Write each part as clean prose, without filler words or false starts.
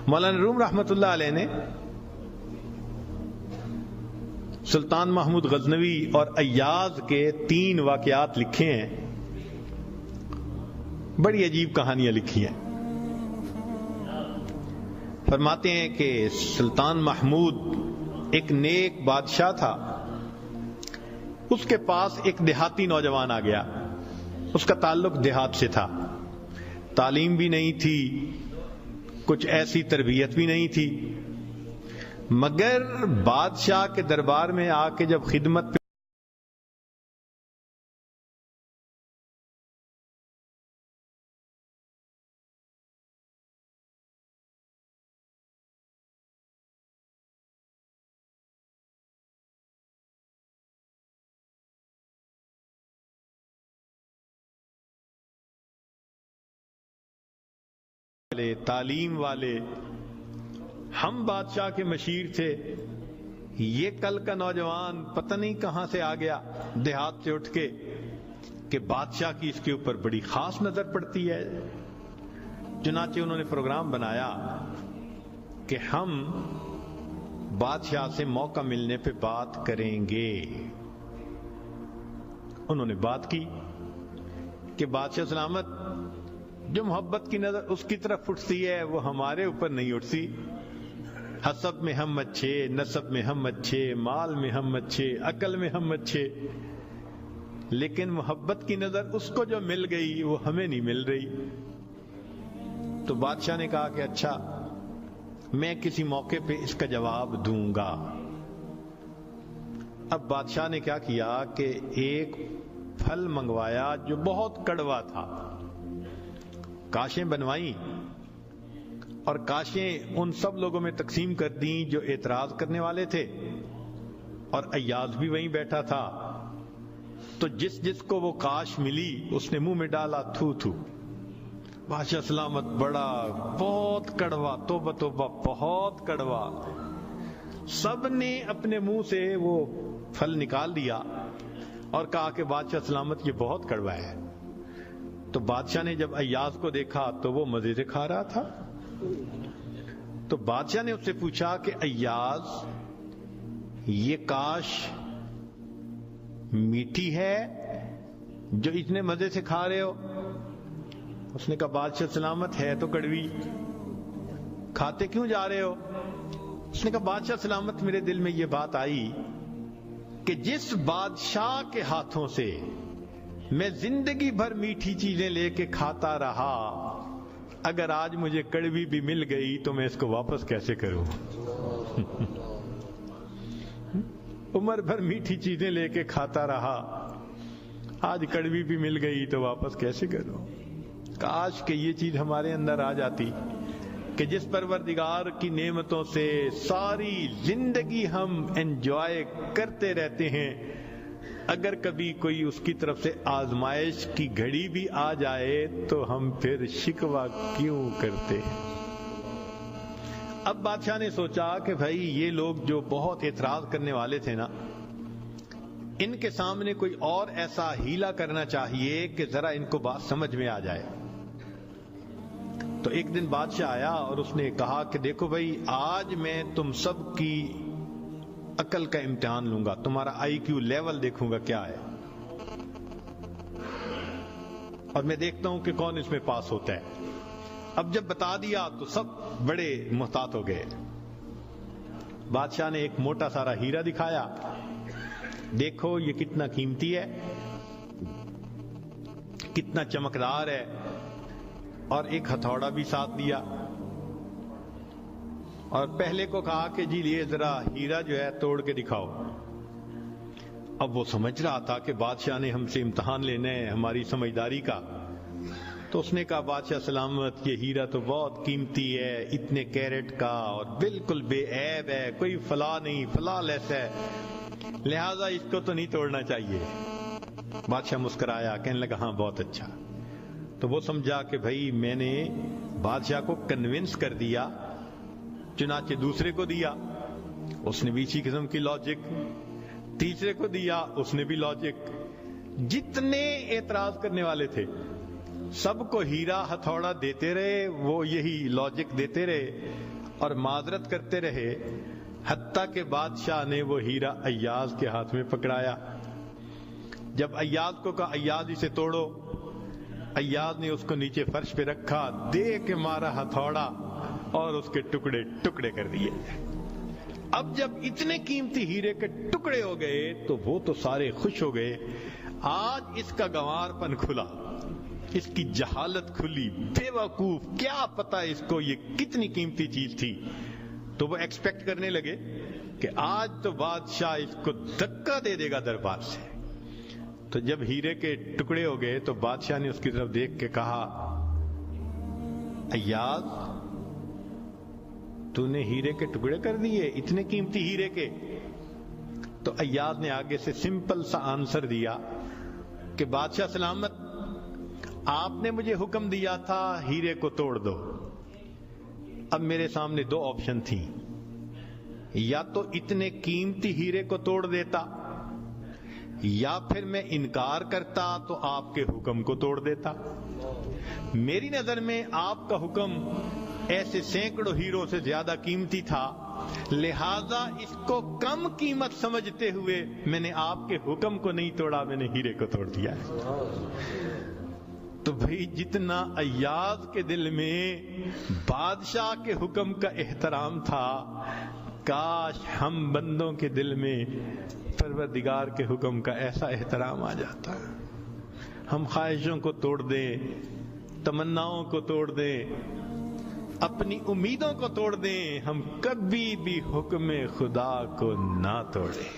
مولانا روم رحمت اللہ علیہ نے سلطان محمود غزنوی اور ایاز کے 3 واقعات لکھے ہیں. بڑی عجیب کہانیاں لکھی ہیں. فرماتے ہیں کہ سلطان محمود ایک نیک بادشاہ تھا. اس کے پاس ایک دیہاتی نوجوان آ گیا. اس کا تعلق دیہات سے تھا. تعلیم بھی نہیں تھی, کچھ ایسی تربیت بھی نہیں تھی, مگر بادشاہ کے دربار میں آ کے جب خدمت والے, تعلیم والے, ہم بادشاہ کے مشیر تھے, یہ کل کا نوجوان پتہ نہیں کہاں سے آ گیا دیہات سے اٹھ کے کہ بادشاہ کی اس کے اوپر بڑی خاص نظر پڑتی ہے. چنانچہ انہوں نے پروگرام بنایا کہ ہم بادشاہ سے موقع ملنے پہ بات کریں گے. انہوں نے بات کی کہ بادشاہ سلامت, جو محبت کی نظر اس کی طرف اٹھتی ہے وہ ہمارے اوپر نہیں اٹھتی. حسب میں ہم اچھے, نسب میں ہم اچھے, مال میں ہم اچھے, عقل میں ہم اچھے, لیکن محبت کی نظر اس کو جو مل گئی وہ ہمیں نہیں مل رہی. تو بادشاہ نے کہا کہ اچھا, میں کسی موقع پہ اس کا جواب دوں گا. اب بادشاہ نے کیا کیا کہ ایک پھل منگوایا جو بہت کڑوا تھا. کاشیں بنوائیں اور کاشیں ان سب لوگوں میں تقسیم کر دیں جو اعتراض کرنے والے تھے, اور ایاز بھی وہیں بیٹھا تھا. تو جس جس کو وہ کاش ملی اس نے منہ میں ڈالا تھو تھو. بادشاہ سلامت بڑا, بہت کڑوا, توبہ توبہ, بہت کڑوا. سب نے اپنے منہ سے وہ پھل نکال دیا اور کہا کہ بادشاہ سلامت یہ بہت کڑوا ہے. تو بادشاہ نے جب ایاز کو دیکھا تو وہ مزے سے کھا رہا تھا. تو بادشاہ نے اس سے پوچھا کہ ایاز, یہ کاش میٹھی ہے جو اتنے مزے سے کھا رہے ہو؟ اس نے کہا بادشاہ سلامت ہے تو کڑوی, کھاتے کیوں جا رہے ہو؟ اس نے کہا بادشاہ سلامت میرے دل میں یہ بات آئی کہ جس بادشاہ کے ہاتھوں سے میں زندگی بھر میٹھی چیزیں لے کے کھاتا رہا, اگر آج مجھے کڑوی بھی مل گئی تو میں اس کو واپس کیسے کروں؟ عمر بھر میٹھی چیزیں لے کے کھاتا رہا, آج کڑوی بھی مل گئی تو واپس کیسے کروں؟ کاش کہ یہ چیز ہمارے اندر آ جاتی کہ جس پروردگار کی نعمتوں سے ساری زندگی ہم انجوائے کرتے رہتے ہیں, اگر کبھی کوئی اس کی طرف سے آزمائش کی گھڑی بھی آ جائے تو ہم پھر شکوہ کیوں کرتے ہیں؟ اب بادشاہ نے سوچا کہ بھائی یہ لوگ جو بہت اعتراض کرنے والے تھے نا, ان کے سامنے کوئی اور ایسا ہیلا کرنا چاہیے کہ ذرا ان کو بات سمجھ میں آ جائے. تو ایک دن بادشاہ آیا اور اس نے کہا کہ دیکھو بھائی, آج میں تم سب کی عقل کا امتحان لوں گا, تمہارا آئی کیو لیول دیکھوں گا کیا ہے, اور میں دیکھتا ہوں کہ کون اس میں پاس ہوتا ہے. اب جب بتا دیا تو سب بڑے محتاط ہو گئے. بادشاہ نے ایک موٹا سارا ہیرا دکھایا, دیکھو یہ کتنا قیمتی ہے, کتنا چمکدار ہے, اور ایک ہتھوڑا بھی ساتھ دیا, اور پہلے کو کہا کہ جی یہ ذرا ہیرا جو ہے توڑ کے دکھاؤ. اب وہ سمجھ رہا تھا کہ بادشاہ نے ہم سے امتحان لینا ہے ہماری سمجھداری کا. تو اس نے کہا بادشاہ سلامت یہ ہیرا تو بہت قیمتی ہے, اتنے کیرٹ کا, اور بالکل بے عیب ہے, کوئی فلاں نہیں, فلاں لیس ہے, لہذا اس کو تو نہیں توڑنا چاہیے. بادشاہ مسکرایا, کہنے لگا ہاں بہت اچھا. تو وہ سمجھا کہ بھائی میں نے بادشاہ کو کنونس کر دیا, چنانچہ دوسرے کو دیا, اس نے بھی اسی قسم کی لاجک, تیسرے کو دیا, اس نے بھی لاجک. جتنے اعتراض کرنے والے تھے سب کو ہیرا ہتھوڑا دیتے رہے، وہ یہی لاجک دیتے رہے اور معذرت کرتے رہے، حتیٰ کہ بادشاہ نے وہ ہیرا ایاز کے ہاتھ میں پکڑایا۔ جب ایاز کو کہا ایاز اسے توڑو، ایاز نے اس کو نیچے فرش پہ رکھا، دے کے مارا ہتھوڑا اور اس کے ٹکڑے ٹکڑے کر دیے۔ اب جب اتنے قیمتی ہیرے کے ٹکڑے ہو گئے تو وہ تو سارے خوش ہو گئے، آج اس کا گنوار پن کھلا، اس کی جہالت کھلی، بے وقوف، کیا پتا اس کو یہ کتنی قیمتی چیز تھی۔ تو وہ ایکسپیکٹ کرنے لگے کہ آج تو بادشاہ اس کو دھکا دے دے گا دربار سے۔ تو جب ہیرے کے ٹکڑے ہو گئے تو بادشاہ نے اس کی طرف دیکھ کے کہا ایاز تو نے ہیرے کے ٹکڑے کر دیے، اتنے قیمتی ہیرے کے؟ تو ایاز نے آگے سے سمپل سا آنسر دیا کہ بادشاہ سلامت، آپ نے مجھے حکم دیا تھا ہیرے کو توڑ دو۔ اب میرے سامنے دو آپشن تھیں، یا تو اتنے قیمتی ہیرے کو توڑ دیتا، یا پھر میں انکار کرتا تو آپ کے حکم کو توڑ دیتا۔ میری نظر میں آپ کا حکم ایسے سینکڑوں ہیروں سے زیادہ قیمتی تھا، لہذا اس کو کم قیمت سمجھتے ہوئے میں نے آپ کے حکم کو نہیں توڑا، میں نے ہیرے کو توڑ دیا ہے۔ تو بھئی جتنا ایاز کے دل میں بادشاہ کے حکم کا احترام تھا، کاش ہم بندوں کے دل میں پروردگار کے حکم کا ایسا احترام آ جاتا۔ ہم خواہشوں کو توڑ دیں، تمناؤں کو توڑ دیں، اپنی امیدوں کو توڑ دیں، ہم کبھی بھی حکم خدا کو نہ توڑیں۔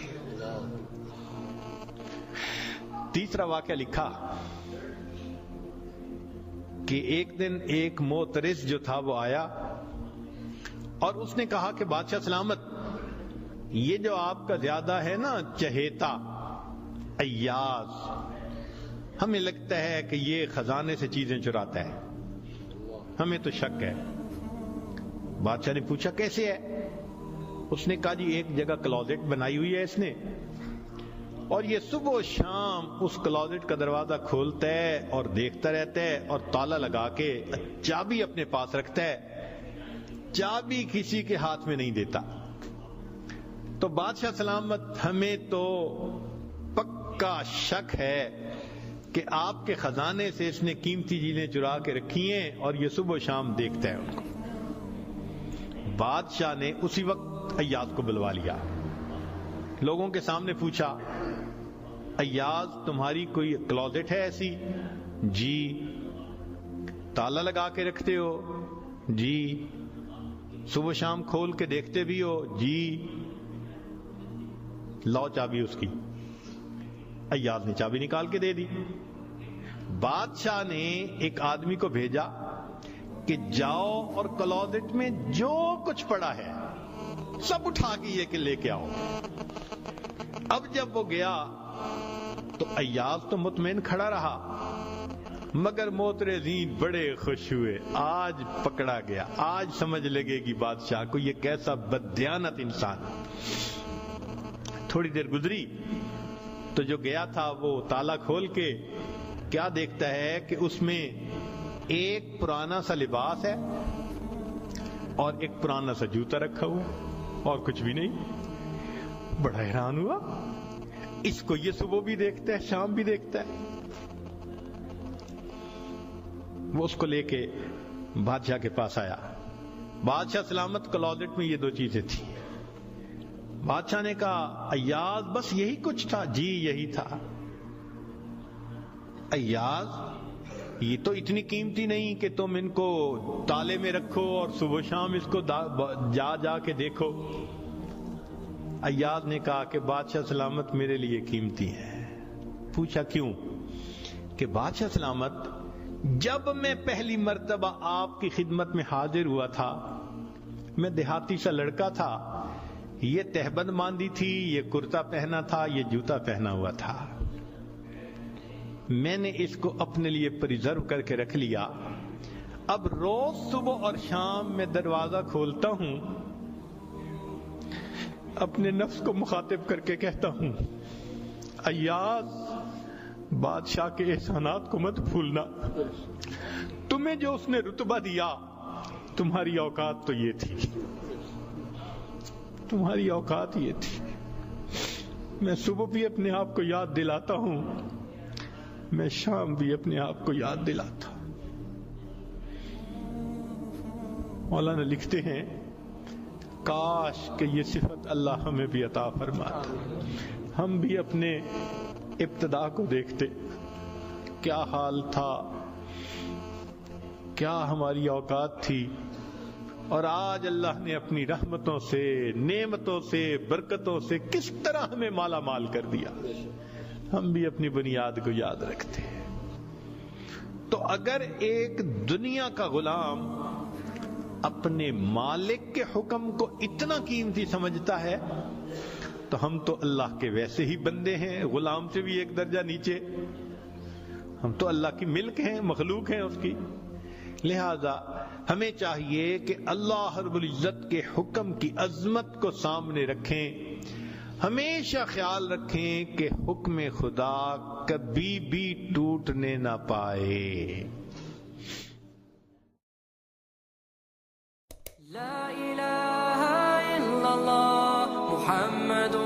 تیسرا واقعہ لکھا کہ ایک دن ایک معترض جو تھا وہ آیا اور اس نے کہا کہ بادشاہ سلامت، یہ جو آپ کا زیادہ ہے نا چہیتا ایاز، ہمیں لگتا ہے کہ یہ خزانے سے چیزیں چراتا ہے، ہمیں تو شک ہے۔ بادشاہ نے پوچھا کیسے ہے؟ اس نے کہا جی ایک جگہ کلوزٹ بنائی ہوئی ہے اس نے، اور یہ صبح و شام اس کلوزٹ کا دروازہ کھولتا ہے اور دیکھتا رہتا ہے اور تالا لگا کے چابی اپنے پاس رکھتا ہے، چابی کسی کے ہاتھ میں نہیں دیتا۔ تو بادشاہ سلامت، ہمیں تو پکا شک ہے کہ آپ کے خزانے سے اس نے قیمتی چیزیں چرا کے رکھی ہیں اور یہ صبح و شام دیکھتا ہے ان کو۔ بادشاہ نے اسی وقت ایاز کو بلوا لیا، لوگوں کے سامنے پوچھا ایاز تمہاری کوئی کلوزٹ ہے ایسی؟ جی۔ تالا لگا کے رکھتے ہو؟ جی۔ صبح شام کھول کے دیکھتے بھی ہو؟ جی۔ لاؤ چابی اس کی۔ ایاز نے چابی نکال کے دے دی۔ بادشاہ نے ایک آدمی کو بھیجا کہ جاؤ اور کلوزٹ میں جو کچھ پڑا ہے سب اٹھا کے یہ کہ لے کے آؤ۔ اب جب وہ گیا تو ایاز تو مطمئن کھڑا رہا، مگر معترضین بڑے خوش ہوئے، آج پکڑا گیا، آج سمجھ لگے گی بادشاہ کو یہ کیسا بددیانت انسان۔ تھوڑی دیر گزری تو جو گیا تھا وہ تالا کھول کے کیا دیکھتا ہے کہ اس میں ایک پرانا سا لباس ہے اور ایک پرانا سا جوتا رکھا ہوا اور کچھ بھی نہیں۔ بڑا حیران ہوا، اس کو یہ صبح بھی دیکھتا ہے شام بھی دیکھتا ہے۔ وہ اس کو لے کے بادشاہ کے پاس آیا۔ بادشاہ سلامت، کلوزٹ میں یہ دو چیزیں تھیں۔ بادشاہ نے کہا ایاز بس یہی کچھ تھا؟ جی یہی تھا۔ ایاز یہ تو اتنی قیمتی نہیں کہ تم ان کو تالے میں رکھو اور صبح شام اس کو جا جا کے دیکھو۔ ایاز نے کہا کہ بادشاہ سلامت میرے لیے قیمتی ہے۔ پوچھا کیوں؟ کہ بادشاہ سلامت، جب میں پہلی مرتبہ آپ کی خدمت میں حاضر ہوا تھا، میں دیہاتی سا لڑکا تھا، یہ تہبند باندھی تھی، یہ کرتا پہنا تھا، یہ جوتا پہنا ہوا تھا، میں نے اس کو اپنے لیے پریزرو کر کے رکھ لیا۔ اب روز صبح اور شام میں دروازہ کھولتا ہوں، اپنے نفس کو مخاطب کر کے کہتا ہوں ایاز بادشاہ کے احسانات کو مت بھولنا. تمہیں جو اس نے رتبہ دیا تمہاری اوقات تو یہ تھی، تمہاری اوقات یہ تھی. میں صبح بھی اپنے آپ کو یاد دلاتا ہوں، میں شام بھی اپنے آپ کو یاد دلاتا ہوں. مولانا لکھتے ہیں کاش کہ یہ صفت اللہ ہمیں بھی عطا فرماتا. ہم بھی اپنے ابتدا کو دیکھتے، کیا حال تھا، کیا ہماری اوقات تھی، اور آج اللہ نے اپنی رحمتوں سے، نعمتوں سے، برکتوں سے کس طرح ہمیں مالا مال کر دیا. ہم بھی اپنی بنیاد کو یاد رکھتے ہیں. تو اگر ایک دنیا کا غلام اپنے مالک کے حکم کو اتنا قیمتی سمجھتا ہے تو ہم تو اللہ کے ویسے ہی بندے ہیں، غلام سے بھی ایک درجہ نیچے. ہم تو اللہ کی ملک ہیں، مخلوق ہیں اس کی. لہذا ہمیں چاہیے کہ اللہ رب العزت کے حکم کی عظمت کو سامنے رکھیں. ہمیشہ خیال رکھیں کہ حکم خدا کبھی بھی ٹوٹنے نہ پائے. لا الہ الا اللہ محمد